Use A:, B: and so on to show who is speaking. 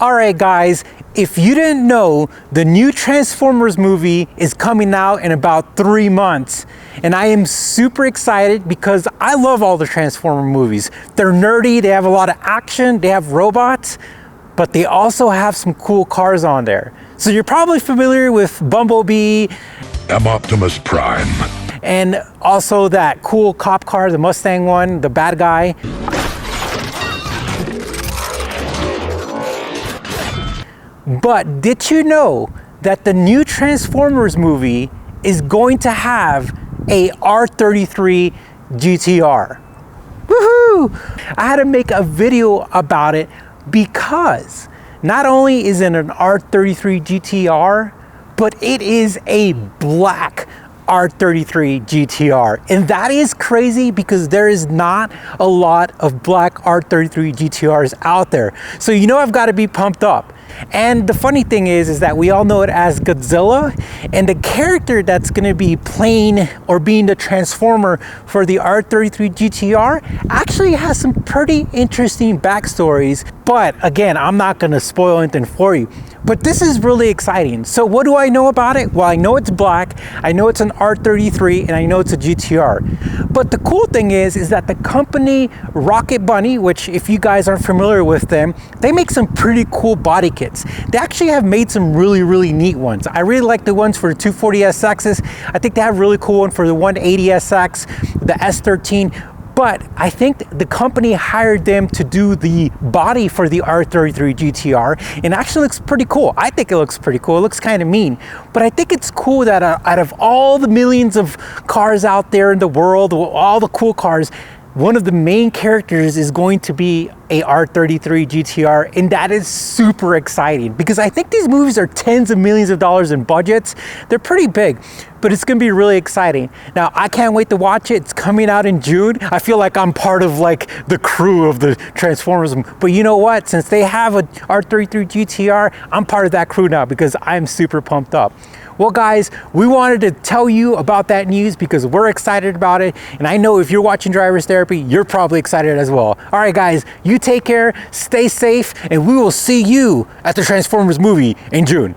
A: Alright guys, if you didn't know, the new Transformers movie is coming out in about 3 months. And I am super excited because I love all the Transformer movies. They're nerdy, they have a lot of action, they have robots, but they also have some cool cars on there. So you're probably familiar with Bumblebee.
B: I'm Optimus Prime.
A: And also that cool cop car, the Mustang one, the bad guy. But did you know that the new Transformers movie is going to have a R33 GT-R? Woohoo! I had to make a video about it because not only is it an R33 GT-R, but it is a black R33 GT-R. And that is crazy because there is not a lot of black R33 GT-Rs out there. So you know I've got to be pumped up. And the funny thing is that we all know it as Godzilla, and the character that's going to be playing or being the Transformer for the R33 GT-R actually has some pretty interesting backstories. But again, I'm not going to spoil anything for you. But this is really exciting. So what do I know about it? Well, I know it's black, I know it's an R33, and I know it's a GT-R. But the cool thing is that the company Rocket Bunny, which if you guys aren't familiar with them, they make some pretty cool body kits. They actually have made some really neat ones. I really like the ones for the 240SXs. I think they have a really cool one for the 180SX, the S13. But I think the company hired them to do the body for the R33 GT-R, and actually looks pretty cool. I think it looks pretty cool. It looks kind of mean. But I think it's cool that out of all the millions of cars out there in the world, all the cool cars, one of the main characters is going to be a R33 GT-R, and that is super exciting because I think these movies are tens of millions of dollars in budgets. They're pretty big, but it's gonna be really exciting. Now, I can't wait to watch it. It's coming out in June. I feel like I'm part of like the crew of the Transformers, but you know what? Since they have a R33 GT-R, I'm part of that crew now because I'm super pumped up. Well guys, we wanted to tell you about that news because we're excited about it, and I know if you're watching Driver's Therapy, you're probably excited as well. All right guys, you take care, stay safe, and we will see you at the Transformers movie in June.